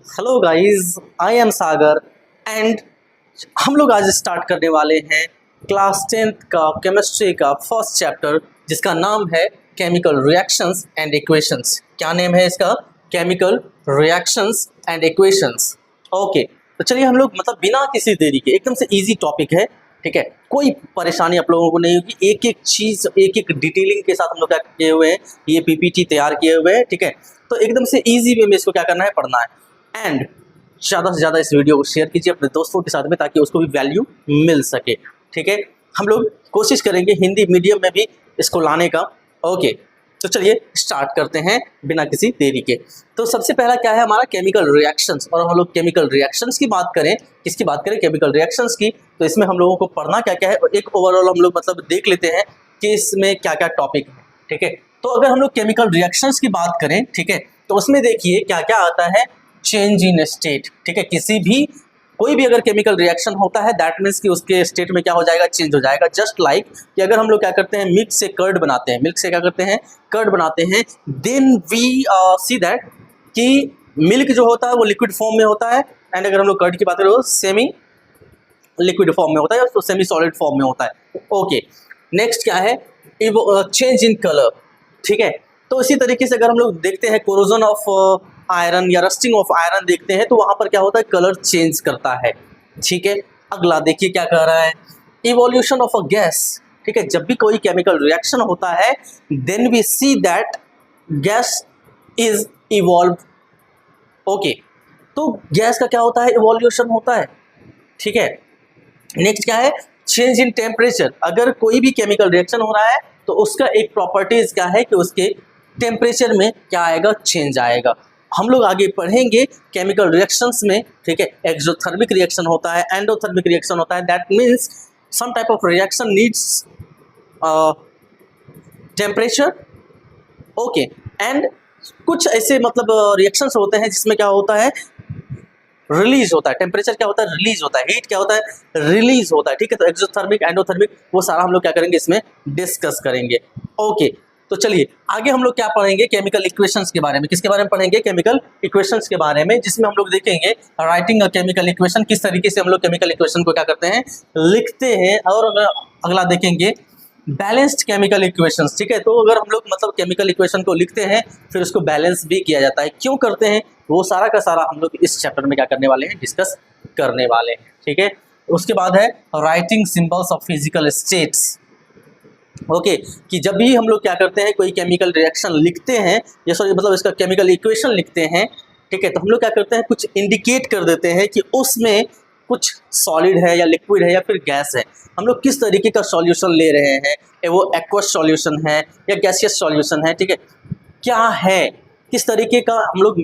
Hello guys, I am Sagar and हम लोग आज स्टार्ट करने वाले हैं क्लास 10th का केमिस्ट्री का फर्स्ट चैप्टर जिसका नाम है केमिकल रिएक्शंस एंड इक्वेशंस। क्या नेम है इसका? Chemical reactions and equations. Okay, तो चलिए हम लोग बिना किसी देरी के एकदम से इजी टॉपिक है, ठीक है। कोई परेशानी आप लोगों को नहीं होगी। एक एक चीज़ एक एक डिटेलिंग के साथ हम लोग क्या किए हुए हैं, ये पीपीटी तैयार किए हुए हैं, ठीक है। तो एकदम से इजी वे में इसको क्या करना है, पढ़ना है। एंड ज़्यादा से ज़्यादा इस वीडियो को शेयर कीजिए अपने दोस्तों के साथ में ताकि उसको भी वैल्यू मिल सके, ठीक है। हम लोग कोशिश करेंगे हिंदी मीडियम में भी इसको लाने का। ओके, तो चलिए स्टार्ट करते हैं बिना किसी देरी के। तो सबसे पहला क्या है हमारा केमिकल रिएक्शंस, और हम लोग केमिकल रिएक्शंस की बात करें, किसकी बात करें? केमिकल रिएक्शंस की। तो इसमें हम लोगों को पढ़ना क्या क्या है, एक ओवरऑल हम लोग देख लेते हैं कि इसमें क्या क्या टॉपिक है, ठीक है। तो अगर हम लोग केमिकल रिएक्शंस की बात करें, ठीक है, तो उसमें देखिए क्या क्या आता है। चेंज इन स्टेट, ठीक है। किसी भी कोई भी अगर केमिकल रिएक्शन होता है दैट मीन्स कि उसके स्टेट में क्या हो जाएगा, चेंज हो जाएगा। जस्ट लाइक कि अगर हम लोग क्या करते हैं, मिल्क से कर्ड बनाते हैं, मिल्क से क्या करते हैं, कर्ड बनाते हैं, देन वी सी दैट कि मिल्क जो होता है वो लिक्विड फॉर्म में होता है, एंड अगर हम लोग कर्ड की बात करें तो सेमी लिक्विड फॉर्म में होता है, तो सेमी सॉलिड फॉर्म में होता है। ओके, नेक्स्ट क्या है, चेंज इन कलर, ठीक है। तो इसी तरीके से अगर हम लोग देखते हैं कोरोजन ऑफ आयरन या रस्टिंग ऑफ आयरन देखते हैं, तो वहाँ पर क्या होता है, कलर चेंज करता है, ठीक है। अगला देखिए क्या कह रहा है, इवोल्यूशन ऑफ अ गैस, ठीक है। जब भी कोई केमिकल रिएक्शन होता है then we see that gas is evolve. Okay, तो गैस का क्या होता है, इवोल्यूशन होता है, ठीक है। नेक्स्ट क्या है, चेंज इन टेम्परेचर। अगर कोई भी केमिकल रिएक्शन हो रहा है तो उसका एक प्रॉपर्टीज क्या है कि उसके टेम्परेचर में क्या आएगा, चेंज आएगा। हम लोग आगे पढ़ेंगे केमिकल रिएक्शंस में, ठीक है। एक्सोथर्मिक रिएक्शन होता है, एंडोथर्मिक रिएक्शन होता है, that means some type of reaction needs temperature. Okay, and कुछ ऐसे रिएक्शंस होते हैं जिसमें क्या होता है, रिलीज होता है। टेम्परेचर क्या होता है, रिलीज होता है। हीट क्या होता है, रिलीज होता है, ठीक है। तो एक्सोथर्मिक, एंडोथर्मिक, वो सारा हम लोग क्या करेंगे, इसमें डिस्कस करेंगे। ओके, तो चलिए आगे हम लोग क्या पढ़ेंगे, केमिकल इक्वेशंस के बारे में। किसके बारे में पढ़ेंगे, केमिकल इक्वेशंस के बारे में, जिसमें हम लोग देखेंगे राइटिंग अ केमिकल इक्वेशन, किस तरीके से हम लोग केमिकल इक्वेशन को क्या करते हैं, लिखते हैं। और अगला देखेंगे बैलेंस्ड केमिकल इक्वेशंस, ठीक है। तो अगर हम लोग केमिकल इक्वेशन को लिखते हैं फिर उसको बैलेंस भी किया जाता है, क्यों करते हैं, वो सारा का सारा हम लोग इस चैप्टर में क्या करने वाले हैं, डिस्कस करने वाले हैं, ठीक है। उसके बाद है writing symbols of physical states. Okay, कि जब भी हम लोग क्या करते हैं, कोई केमिकल रिएक्शन लिखते हैं या सॉरी इसका केमिकल इक्वेशन लिखते हैं, ठीक है, तो हम लोग क्या करते हैं, कुछ इंडिकेट कर देते हैं कि उसमें कुछ सॉलिड है या लिक्विड है या फिर गैस है। हम लोग किस तरीके का सॉल्यूशन ले रहे हैं, वो एक्वस सॉल्यूशन है या गैसियस सॉल्यूशन है, ठीक है, क्या है, किस तरीके का हम लोग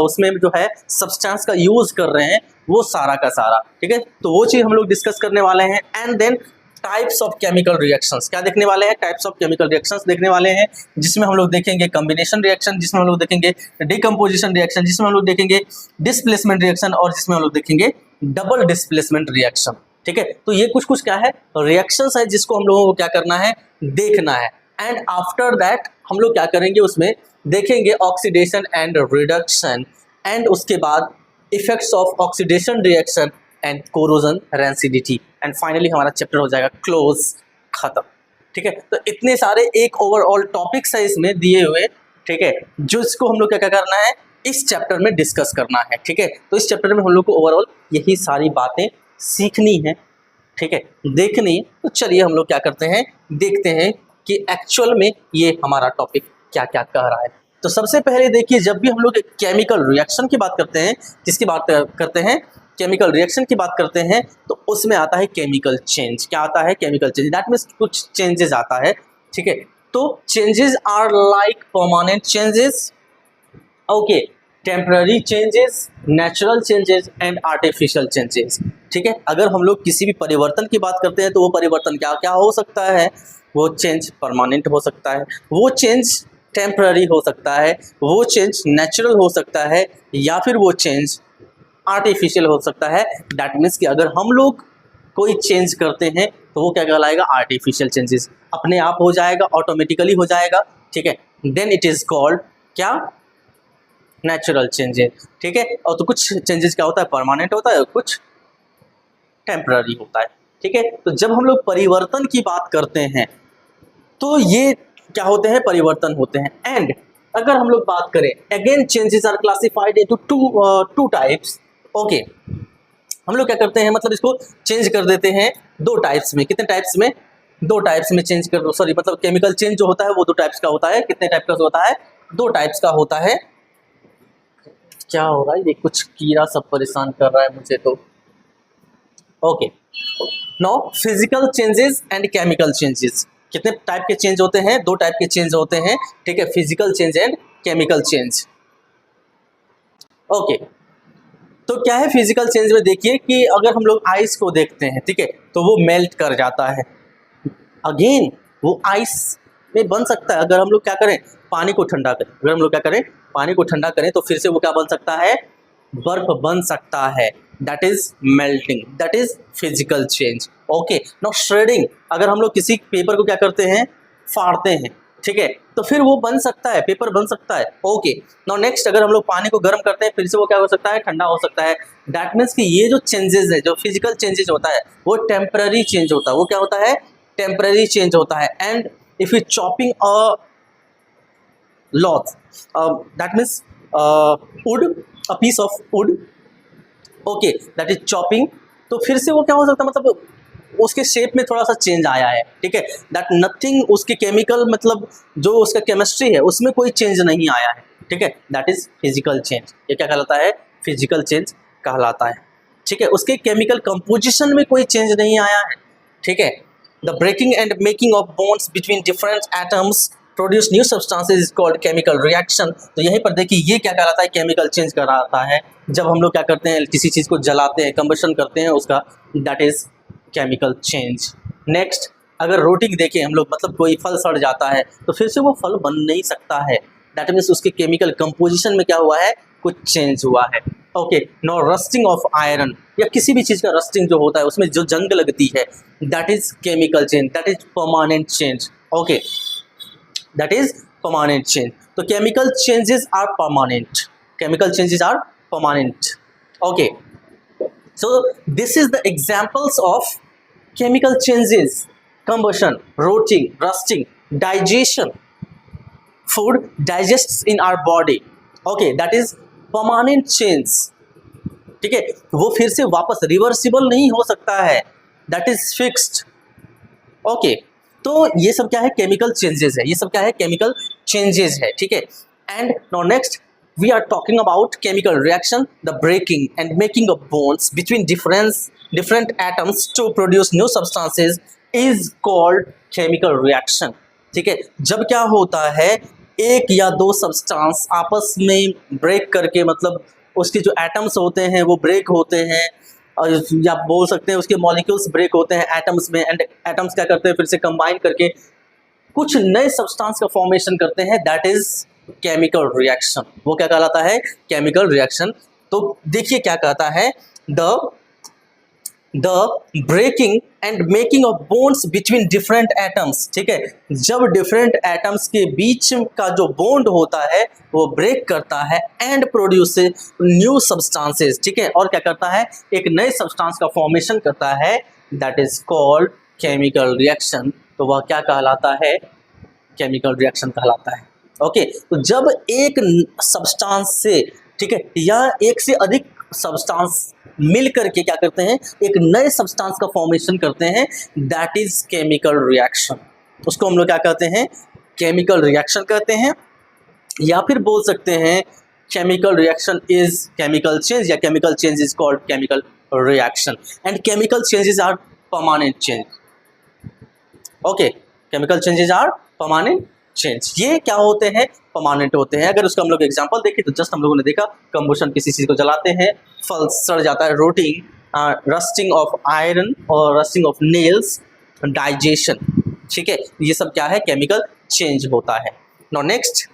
उसमें जो है सब्सटेंस का यूज़ कर रहे हैं, वो सारा का सारा, ठीक है। तो वो चीज़ हम लोग डिस्कस करने वाले हैं। And then types of chemical reactions, क्या देखने वाले हैं, टाइप्स ऑफ केमिकल रिएक्शंस देखने वाले हैं, जिसमें हम लोग देखेंगे कॉम्बिनेशन रिएक्शन, जिसमें हम लोग देखेंगे डिकम्पोजिशन रिएक्शन, जिसमें हम लोग देखेंगे डिस्प्लेसमेंट रिएक्शन, और जिसमें हम लोग देखेंगे डबल डिस्प्लेसमेंट रिएक्शन, ठीक है। तो ये कुछ कुछ क्या है, रिएक्शंस है जिसको हम लोगों को क्या करना है, देखना है। एंड आफ्टर दैट हम लोग क्या करेंगे, उसमें देखेंगे ऑक्सीडेशन एंड रिडक्शन, एंड उसके बाद effects of oxidation reaction and corrosion rancidity, and finally हमारा चैप्टर हो जाएगा क्लोज, खत्म, ठीक है। तो इतने सारे एक ओवरऑल टॉपिक्स है इसमें दिए हुए, ठीक है, जो इसको हम लोग क्या क्या करना है, इस चैप्टर में डिस्कस करना है, ठीक है। तो इस चैप्टर में हम लोग को ओवरऑल यही सारी बातें सीखनी है, ठीक है, देखनी है। तो चलिए हम लोग क्या करते हैं, देखते हैं कि एक्चुअल में ये हमारा टॉपिक क्या क्या कह रहा है। तो सबसे पहले देखिए, जब भी हम लोग केमिकल रिएक्शन की बात करते हैं, किसकी बात करते हैं, केमिकल रिएक्शन की बात करते हैं, तो उसमें आता है केमिकल चेंज। क्या आता है, केमिकल चेंज, दैट मीन्स कुछ चेंजेस आता है, ठीक है। तो changes are like permanent changes, okay, temporary changes, natural changes and artificial changes, ठीक है। अगर हम लोग किसी भी परिवर्तन की बात करते हैं तो वो परिवर्तन क्या क्या हो सकता है, वो चेंज परमानेंट हो सकता है, वो चेंज टेम्पररी हो सकता है, वो चेंज नेचुरल हो सकता है, या फिर वो चेंज आर्टिफिशियल हो सकता है। दैट मीन्स कि अगर हम लोग कोई चेंज करते हैं तो वो क्या कहलाएगा, आर्टिफिशियल चेंजेस, अपने आप हो जाएगा, ऑटोमेटिकली हो जाएगा, ठीक है। देन इट इज़ कॉल्ड क्या, नेचुरल चेंजेस, ठीक है। और तो कुछ चेंजेस क्या होता है, परमानेंट होता है, कुछ टेम्पररी होता है, ठीक है। तो जब हम लोग परिवर्तन की बात करते हैं तो ये क्या होते हैं, परिवर्तन होते हैं। एंड अगर हम लोग बात करें, again changes are classified into two types. Okay, हम लोग क्या करते हैं, मतलब इसको चेंज कर देते हैं दो टाइप्स में। कितने टाइप्स में, दो टाइप्स में चेंज कर दो, सॉरी मतलब केमिकल चेंज जो होता है वो दो टाइप्स का होता है। कितने टाइप का होता है, दो टाइप्स का होता है। क्या हो रहा है, ये कुछ कीड़ा सब परेशान कर रहा है मुझे तो। Okay, now physical changes and chemical changes. कितने टाइप के चेंज होते हैं, दो टाइप के चेंज होते हैं, ठीक है, physical change and chemical change. Okay, तो क्या है फिजिकल चेंज में, देखिए कि अगर हम लोग आइस को देखते हैं, ठीक है, तो वो मेल्ट कर जाता है। अगेन वो आइस में बन सकता है, अगर हम लोग क्या करें, पानी को ठंडा करें, अगर हम लोग क्या करें, पानी को ठंडा करें तो फिर से वो क्या बन सकता है, बर्फ बन सकता है। That is melting, that is physical change. Okay, now shredding, अगर हम लोग किसी पेपर को क्या करते हैं, फाड़ते हैं, ठीक है, तो फिर वो बन सकता है, पेपर बन सकता है। ओके, नाउ नेक्स्ट, अगर हम लोग पानी को गर्म करते हैं फिर से वो क्या हो सकता है, ठंडा हो सकता है। दैट मीन्स कि ये जो चेंजेस है, जो फिजिकल चेंजेस होता है वो टेम्पररी चेंज होता है, वो क्या होता है, टेम्पररी चेंज होता है। And if you chopping a lath, that means wood, a piece of wood, okay, that is chopping, तो फिर से वो क्या हो सकता है, मतलब उसके शेप में थोड़ा सा चेंज आया है, ठीक है। दैट नथिंग, उसके केमिकल मतलब जो उसका केमिस्ट्री है उसमें कोई चेंज नहीं आया है, ठीक है, दैट इज फिजिकल चेंज। ये क्या कहलाता है, फिजिकल चेंज कहलाता है, ठीक है। उसके केमिकल कंपोजिशन में कोई चेंज नहीं आया है, ठीक है। The breaking and making of bonds between different atoms produce new substances is called chemical reaction. तो यहीं पर देखिए ये क्या कहलाता है, केमिकल चेंज कहलाता है। जब हम लोग क्या करते हैं, किसी चीज़ को जलाते हैं, कंबशन करते हैं उसका, that is chemical change. Next, अगर रोटी देखें हम लोग, मतलब कोई फल सड़ जाता है तो फिर से वो फल बन नहीं सकता है। दैट मीन्स उसके केमिकल कंपोजिशन में क्या हुआ है, कुछ चेंज हुआ है। Okay, no rusting of iron, या किसी भी चीज़ का रस्टिंग जो होता है उसमें जो जंग लगती है, that is chemical change, that is permanent change. Okay, that is permanent change. तो chemical changes are permanent, chemical changes are permanent. Okay, so this is the examples of chemical changes: combustion, rotting, rusting, digestion. Food digests in our body, okay, that is permanent change, ठीक है, वो फिर से वापस reversible नहीं हो सकता है, दैट इज फिक्स्ड। ओके, तो ये सब क्या है, केमिकल चेंजेस है, ये सब क्या है, केमिकल चेंजेस है, ठीक है। And now next we are talking about chemical reaction, the breaking and making of bonds between different atoms to produce new substances is called chemical reaction, ठीक है। जब क्या होता है, एक या दो सब्सटेंस आपस में ब्रेक करके, मतलब उसके जो एटम्स होते हैं वो ब्रेक होते हैं, और या बोल सकते हैं उसके मॉलिक्यूल्स ब्रेक होते हैं एटम्स में, एंड एटम्स क्या करते हैं, फिर से कंबाइन करके कुछ नए सब्सटेंस का फॉर्मेशन करते हैं, दैट इज केमिकल रिएक्शन। वो क्या कहलाता है, केमिकल रिएक्शन। तो देखिए क्या कहता है, the breaking and making of bonds between different atoms, ठीक है, जब डिफरेंट एटम्स के बीच का जो बॉन्ड होता है वो ब्रेक करता है एंड प्रोड्यूस न्यू सब्सटेंसेस, ठीक है, और क्या करता है, एक नए सब्सटेंस का फॉर्मेशन करता है, that is called chemical reaction. तो वह क्या कहलाता है, केमिकल रिएक्शन कहलाता है। ओके, तो जब एक सब्सटेंस से, ठीक है, या एक से अधिक सब्सटेंस मिल करके क्या करते हैं, एक नए सब्सटेंस का फॉर्मेशन करते हैं, दैट इज केमिकल रिएक्शन। उसको हम लोग क्या कहते हैं, केमिकल रिएक्शन कहते हैं, या फिर बोल सकते हैं chemical reaction is chemical change, या chemical change is called chemical reaction. And chemical changes are permanent change. Okay, chemical changes are permanent change. ये क्या होते हैं, परमानेंट होते हैं। अगर उसका हम लोग एग्जांपल देखें तो जस्ट हम लोगों ने देखा, कंबशन, किसी चीज़ को जलाते हैं, फल सड़ जाता है, रोटिंग, रस्टिंग ऑफ आयरन और रस्टिंग ऑफ नेल्स, डाइजेशन, ठीक है, ये सब क्या है, केमिकल चेंज होता है। नाउ नेक्स्ट,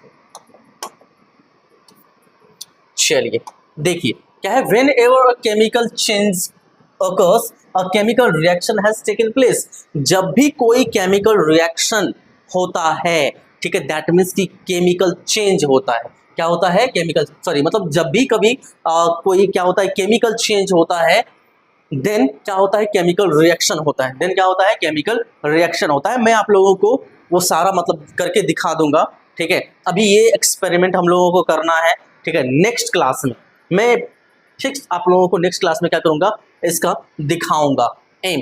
चलिए देखिए क्या है, when ever a chemical change occurs, a chemical reaction has taken place। जब भी कोई केमिकल रिएक्शन होता है, ठीक है, दैट मीन्स कि केमिकल चेंज होता है। क्या होता है केमिकल, सॉरी मतलब जब भी कभी कोई क्या होता है केमिकल चेंज होता है, देन क्या होता है केमिकल रिएक्शन होता है, देन क्या होता है केमिकल रिएक्शन होता है। मैं आप लोगों को वो सारा मतलब करके दिखा दूंगा, ठीक है। अभी ये एक्सपेरिमेंट हम लोगों को करना है, ठीक है। नेक्स्ट क्लास में मैं ठीक आप लोगों को नेक्स्ट क्लास में क्या करूंगा, इसका दिखाऊंगा। एम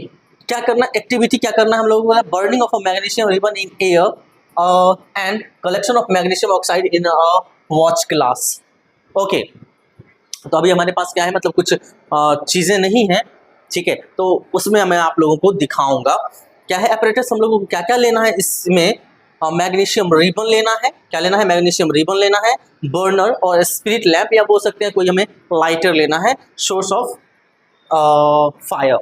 क्या करना, एक्टिविटी क्या करना है हम लोगों को, burning of a magnesium ribbon in air and collection of magnesium oxide in a watch glass. Okay, तो अभी हमारे पास क्या है, मतलब कुछ चीज़ें नहीं हैं, ठीक है। तो उसमें मैं आप लोगों को दिखाऊंगा क्या है अपरेटस, हम लोगों को क्या क्या लेना है इसमें। मैग्नीशियम रिबन लेना है, क्या लेना है, मैग्नीशियम रिबन लेना है, बर्नर और स्पिरिट लैंप या बोल सकते हैं कोई हमें लाइटर लेना है, source of fire.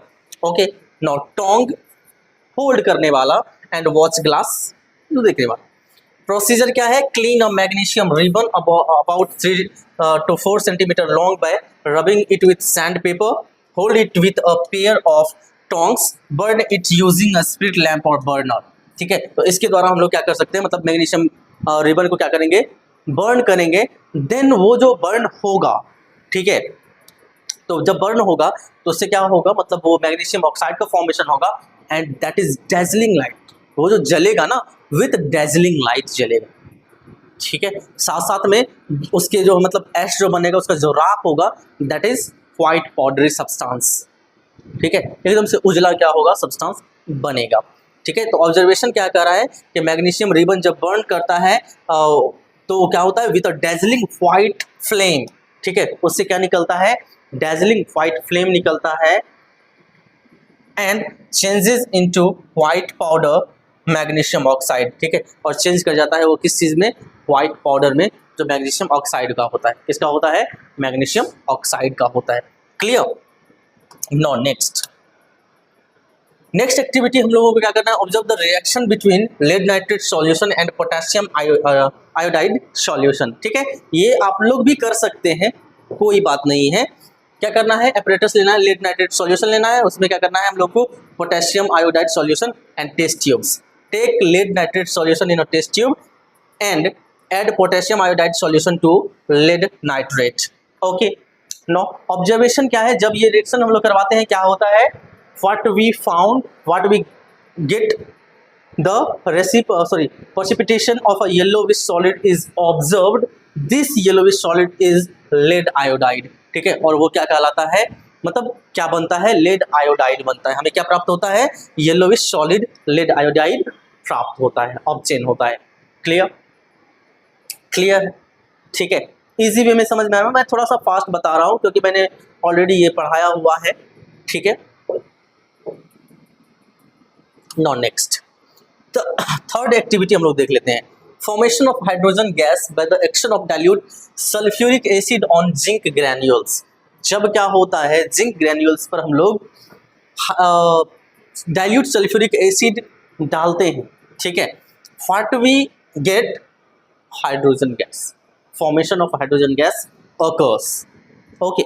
Okay, now tong hold करने वाला एंड वॉच ग्लास देखने वाला। प्रोसीजर क्या है, clean a magnesium ribbon about 3 to 4 centimeter long by rubbing it with sandpaper, hold it with a pair of tongs, burn it using a spirit lamp or burner। ठीक है, तो इसके द्वारा हम लोग क्या कर सकते हैं, मतलब मैग्नीशियम रिबन को क्या करेंगे, बर्न करेंगे। देन वो जो बर्न होगा, ठीक है, तो जब बर्न होगा तो उससे क्या होगा, मतलब वो मैग्नीशियम ऑक्साइड का फॉर्मेशन होगा and that is dazzling light. वो जो जलेगा ना, विथ डेजलिंग लाइट जलेगा, ठीक है। साथ साथ में उसके जो मतलब ऐश जो बनेगा, उसका जो राख होगा, that is white powdery substance, ठीक है। एकदम से उजला क्या होगा, सब्सटेंस बनेगा, ठीक है। तो ऑब्जर्वेशन क्या कर रहा है कि मैग्नीशियम रिबन जब बर्न करता है तो क्या होता है, with a dazzling white flame, ठीक है, उससे क्या निकलता है, डेजलिंग व्हाइट फ्लेम निकलता है and changes into white powder magnesium oxide, ठीक है। और चेंज कर जाता है वो किस चीज़ में, व्हाइट पाउडर में, जो मैग्नीशियम ऑक्साइड का होता है। किसका होता है, मैग्नीशियम ऑक्साइड का होता है। क्लियर। नो नेक्स्ट एक्टिविटी हम लोगों को क्या करना है, observe the reaction between lead nitrate solution and potassium iodide solution, ठीक है। ये आप लोग भी कर सकते हैं, कोई बात नहीं है। क्या करना है, एपरेटस लेना है, लेड नाइट्रेट सॉल्यूशन लेना है, उसमें क्या करना है हम लोग को, potassium iodide solution and test tubes. Take lead nitrate solution in a test tube and add potassium iodide solution to lead nitrate। Okay, no observation क्या है, जब ये रिएक्शन हम लोग करवाते हैं क्या होता है, what we found, what we get, the precipitation of a yellowish solid is observed, this yellowish solid is lead iodide, ठीक है। और वो क्या कहलाता है, मतलब क्या बनता है, लेड आयोडाइड बनता है। हमें क्या प्राप्त होता है, येलोविश सॉलिड लेड आयोडाइड प्राप्त होता है, ऑब्टेन होता है। क्लियर, क्लियर, ठीक है। इजी वे में समझ में आ रहा है, मैं थोड़ा सा फास्ट बता रहा हूँ क्योंकि मैंने ऑलरेडी ये पढ़ाया हुआ है, ठीक है। नाउ नेक्स्ट थर्ड एक्टिविटी हम लोग देख लेते हैं, formation of hydrogen gas by the action of dilute sulphuric acid on zinc granules. जब क्या होता है, जिंक ग्रैन्यूल्स पर हम लोग डाइल्यूट सल्फ्यूरिक एसिड डालते हैं, ठीक है, what we get, hydrogen gas, formation of hydrogen gas occurs। Okay,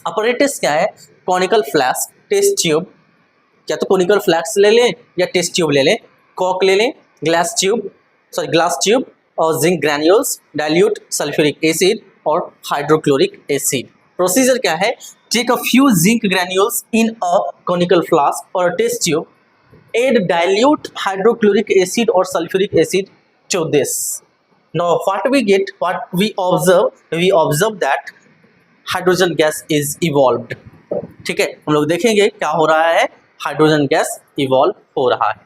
apparatus क्या है, कॉनिकल फ्लास्क, टेस्ट ट्यूब, क्या तो कॉनिकल फ्लास्क ले लें या टेस्ट ट्यूब ले लें, कॉक ले लें, ग्लास ट्यूब और zinc granules, dilute sulphuric acid और हाइड्रोक्लोरिक एसिड। प्रोसीजर क्या है, take a few zinc granules in a conical flask और test tube, add dilute hydrochloric acid or sulfuric acid to this। Now what we get, what we observe that hydrogen gas is evolved, ठीक है। हम लोग देखेंगे क्या हो रहा है, हाइड्रोजन गैस इवॉल्व हो रहा है।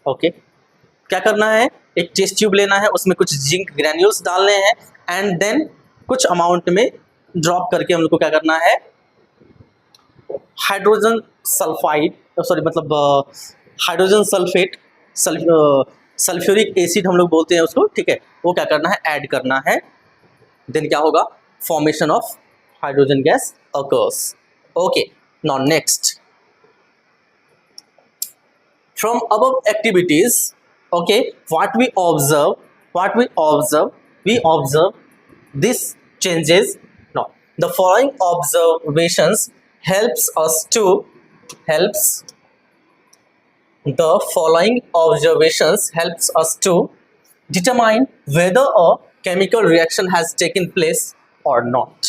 ओके, क्या करना है, एक टेस्ट ट्यूब लेना है, उसमें कुछ जिंक ग्रैन्यूल्स डालने हैं एंड देन कुछ अमाउंट में ड्रॉप करके हम लोग को क्या करना है, हाइड्रोजन सल्फाइड, सॉरी मतलब हाइड्रोजन सल्फेट, सल्फ्यूरिक एसिड हम लोग बोलते हैं उसको, ठीक है, वो क्या करना है, ऐड करना है। देन क्या होगा, formation of hydrogen gas occurs। Okay, now next from above activities, okay, what we observe this changes। now the following observations helps us to determine whether a chemical reaction has taken place और not,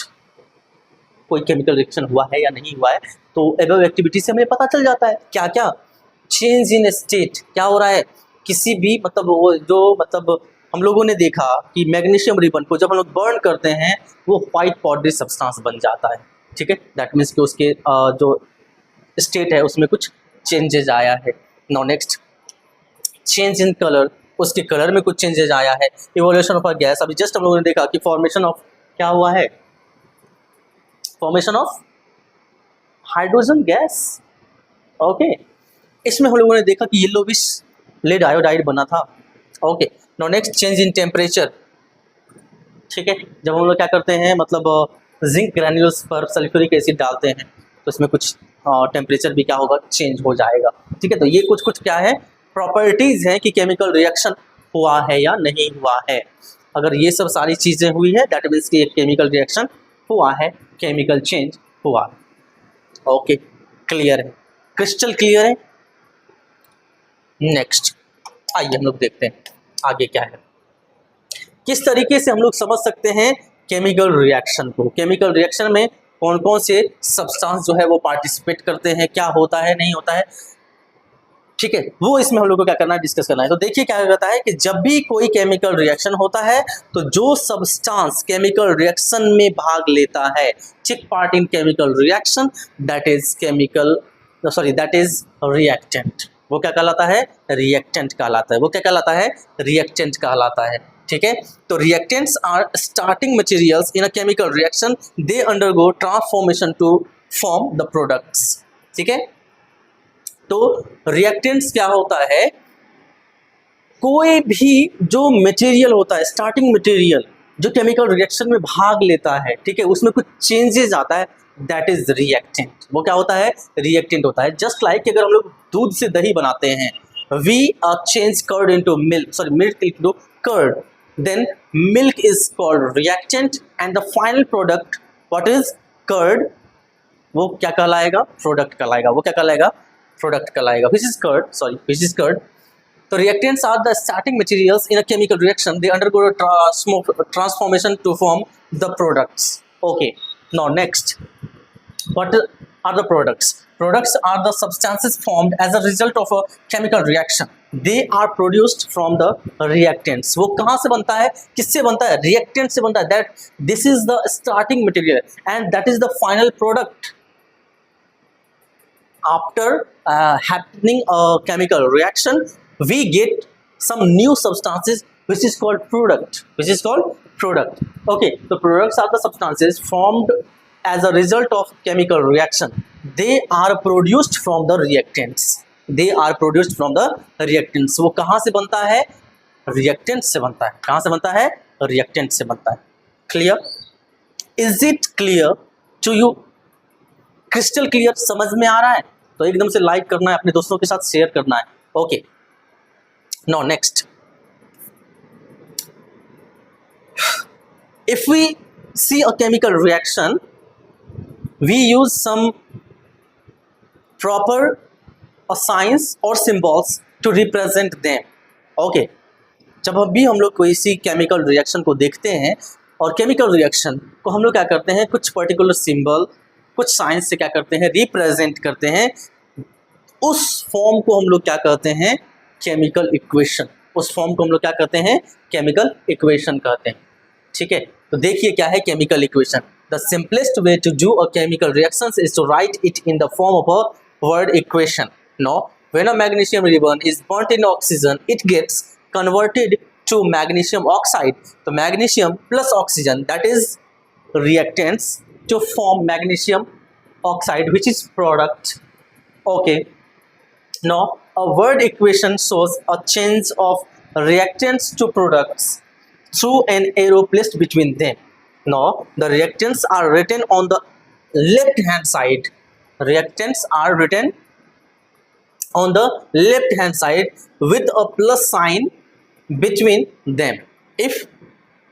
कोई chemical reaction हुआ है या नहीं हुआ है, तो above activity से हमें पता चल जाता है क्या क्या चेंज इन स्टेट क्या हो रहा है। किसी भी मतलब वो जो मतलब हम लोगों ने देखा कि मैग्नीशियम रिबन को जब हम लोग बर्न करते हैं वो वाइट पाउडरी सब्सटेंस बन जाता है, ठीक है, दैट मीन्स कि उसके जो स्टेट है उसमें कुछ चेंजेज आया है। Now next, change in colour, उसके कलर में कुछ चेंजेज आया है। इवोल्यूशन ऑफ अ गैस, अभी जस्ट हम लोगों ने देखा कि फॉर्मेशन ऑफ क्या हुआ है, formation of hydrogen gas, okay, इसमें हम लोगों ने देखा कि येलोविश लेड आयोडाइड बना था, okay. Now next, change in temperature, ठीक है, जब हम लोग क्या करते हैं मतलब जिंक ग्रैन्यूल्स पर सल्फ्यूरिक एसिड डालते हैं तो इसमें कुछ टेम्परेचर भी क्या होगा, चेंज हो जाएगा, ठीक है। तो ये कुछ कुछ क्या है, प्रॉपर्टीज हैं कि केमिकल रिएक्शन हुआ है या नहीं हुआ है। अगर ये सब सारी चीज़ें हुई है दैट मीन्स कि एक केमिकल रिएक्शन हुआ है, केमिकल चेंज हुआ है, ओके, क्लियर है, क्रिस्टल क्लियर है। नेक्स्ट आइए हम लोग देखते हैं आगे क्या है, किस तरीके से हम लोग समझ सकते हैं केमिकल रिएक्शन को। केमिकल रिएक्शन में कौन कौन से सब्सटेंस जो है वो पार्टिसिपेट करते हैं, क्या होता है नहीं होता है, ठीक है, वो इसमें हम लोग को क्या करना है, डिस्कस करना है। तो देखिए क्या कहता है कि जब भी कोई केमिकल रिएक्शन होता है तो जो सब्सटेंस केमिकल रिएक्शन में भाग लेता है, take part in chemical reaction, that is chemical sorry that is reactant, वो क्या कहलाता है, रिएक्टेंट कहलाता है, वो क्या कहलाता है, रिएक्टेंट कहलाता है, ठीक है। तो reactants are starting materials in a chemical reaction, they undergo transformation to form the products, ठीक है। तो रिएक्टेंट्स क्या होता है, कोई भी जो मटेरियल होता है, स्टार्टिंग मटेरियल जो केमिकल रिएक्शन में भाग लेता है, ठीक है, उसमें कुछ चेंजेस आता है, दैट इज रिएक्टेंट, वो क्या होता है, रिएक्टेंट होता है। जस्ट लाइक अगर हम लोग दूध से दही बनाते हैं, we change curd into milk, sorry milk into curd, then milk is called reactant and the final product what is curd, वो क्या कहलाएगा, प्रोडक्ट कहलाएगा, वो क्या कहलाएगा, प्रोडक्ट कहलाएगा, which is curd, sorry which is curd। तो reactants are the starting materials in a chemical reaction, they undergo a transformation to form the products, okay। Now next, what are the products? Products are the substances formed as a result of a chemical reaction, they are produced from the reactants, वो कहाँ से बनता है, किससे बनता है, reactant से बनता है, that this is the starting material and that is the final product after happening a chemical reaction, we get some new substances which is called product, which is called product, okay। So products are the substances formed as a result of chemical reaction, they are produced from the reactants, they are produced from the reactants, वो कहाँ से बनता है, reactant से बनता है, कहाँ से बनता है, reactant से बनता है, clear, is it clear to you, crystal clear, समझ में आ रहा है, तो एकदम से लाइक करना है, अपने दोस्तों के साथ शेयर करना है, okay. Now next, if we see a chemical reaction, we use some proper signs और symbols to represent them, okay. जब भी हम लोग कोई सी केमिकल रिएक्शन को देखते हैं और केमिकल रिएक्शन को हम लोग क्या करते हैं, कुछ पर्टिकुलर सिंबल कुछ साइंस से क्या करते हैं, रिप्रेजेंट करते हैं, उस फॉर्म को हम लोग क्या कहते हैं, केमिकल इक्वेशन, उस फॉर्म को हम लोग क्या कहते हैं, केमिकल इक्वेशन कहते हैं, ठीक है। तो देखिए क्या है chemical equation, the simplest way to do a chemical reaction is to write it in the form of a word equation. No, when a magnesium ribbon is burnt in oxygen it gets converted to magnesium oxide, तो magnesium plus oxygen that is reactants to form magnesium oxide which is product, okay। Now a word equation shows a change of reactants to products through an arrow placed between them. Now the reactants are written on the left hand side, reactants are written on the left hand side with a plus sign between them. If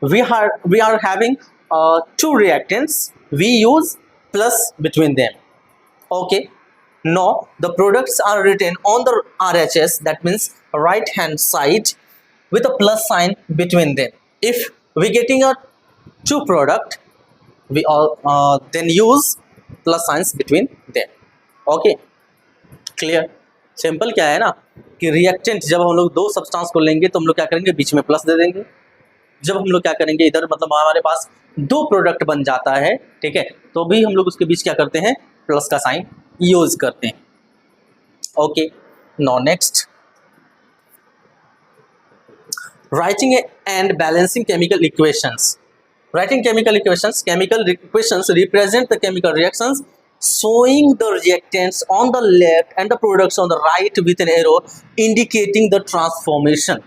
we are having two reactants, we use plus between them, okay। Now the products are written on the RHS, that means right hand side with a plus sign between them. If we getting a two product, we all then use plus signs between them. Okay, clear? Simple क्या है ना कि reactant जब हम लोग दो substance को लेंगे तो हम लोग क्या करेंगे, बीच में प्लस दे देंगे। जब हम लोग क्या करेंगे इधर, मतलब हमारे पास दो प्रोडक्ट बन जाता है, ठीक है, तो भी हम लोग उसके बीच क्या करते हैं, प्लस का साइन यूज करते हैं। Okay, now next, writing and balancing chemical equations. Writing chemical equations. Chemical equations represent the chemical reactions, showing the reactants on the left and the products on the right with an arrow indicating the transformation.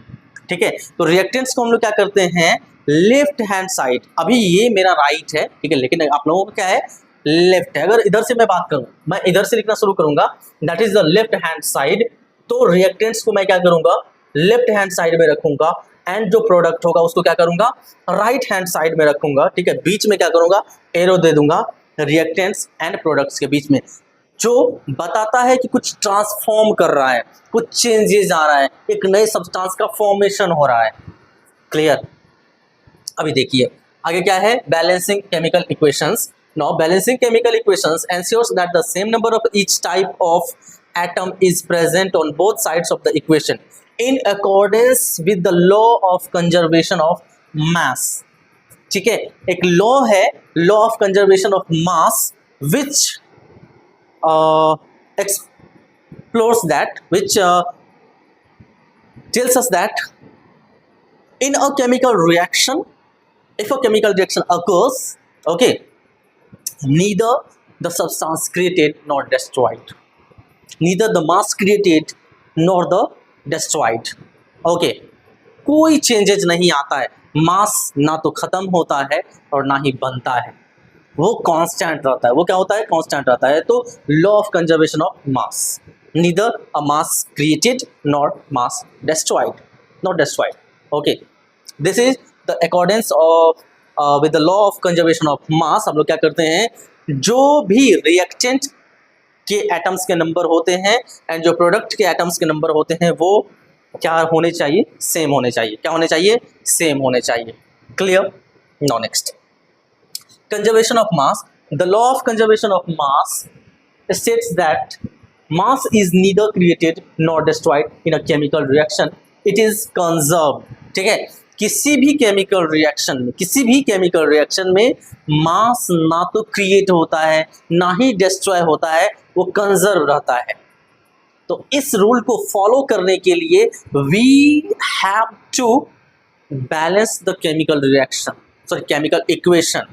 ठीक है, तो reactants को हम लोग क्या करते हैं, left hand side, अभी ये मेरा राइट है, ठीक है, लेकिन आप लोगों का क्या है, लेफ्ट है। अगर इधर से मैं बात करूं, मैं इधर से लिखना शुरू करूंगा, that is the left hand side, तो रिएक्टेंट्स को मैं क्या करूंगा, लेफ्ट हैंड साइड में रखूंगा, एंड जो प्रोडक्ट होगा उसको क्या करूंगा, राइट हैंड साइड में रखूंगा, ठीक है। बीच में क्या करूंगा, एरो दे दूंगा रिएक्टेंट्स एंड प्रोडक्ट्स के बीच में, जो बताता है कि कुछ ट्रांसफॉर्म कर रहा है, कुछ चेंजेस आ रहा है, एक नए सब्सटेंस का फॉर्मेशन हो रहा है। क्लियर? अभी देखिए आगे क्या है, balancing chemical equations. Now balancing chemical equations ensures that the same number of each type of atom is present on both sides of the equation in accordance with the law of conservation of mass. ठीक है, एक law है, law of conservation of mass, which explores that, which tells us that in a chemical reaction, if a chemical reaction occurs, okay, neither the substance created nor destroyed, neither the mass created nor the destroyed. Okay, कोई changes नहीं आता है, मास ना तो खत्म होता है और ना ही बनता है, वो कांस्टेंट रहता है। वो क्या होता है, कांस्टेंट रहता है। तो law of conservation of mass, neither a mass created nor mass destroyed, not destroyed. Okay, this is the accordance of with the law of conservation of mass. हम लोग क्या करते हैं, जो भी रिएक्टेंट के एटम्स के नंबर होते हैं एंड जो प्रोडक्ट के एटम्स के नंबर होते हैं वो क्या होने चाहिए, सेम होने चाहिए। क्या होने चाहिए, सेम होने चाहिए। Clear? Now next, conservation of mass. The law of conservation of mass states that mass is neither created nor destroyed in a chemical reaction, it is conserved. ठीक है, किसी भी केमिकल रिएक्शन में, किसी भी केमिकल रिएक्शन में मास ना तो क्रिएट होता है ना ही डिस्ट्रॉय होता है, वो कंजर्व रहता है। तो इस रूल को फॉलो करने के लिए we have to balance the chemical reaction, sorry chemical equation,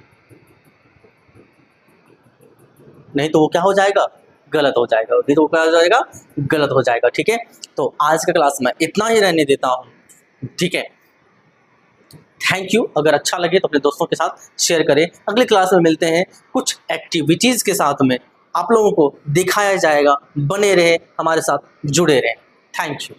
नहीं तो वो क्या हो जाएगा, गलत हो जाएगा, नहीं तो वो क्या हो जाएगा, गलत हो जाएगा। ठीक है, तो आज का क्लास में इतना ही रहने देता हूँ। ठीक है, थैंक यू। अगर अच्छा लगे तो अपने दोस्तों के साथ शेयर करें। अगली क्लास में मिलते हैं, कुछ एक्टिविटीज़ के साथ में आप लोगों को दिखाया जाएगा। बने रहे, हमारे साथ जुड़े रहें। Thank you.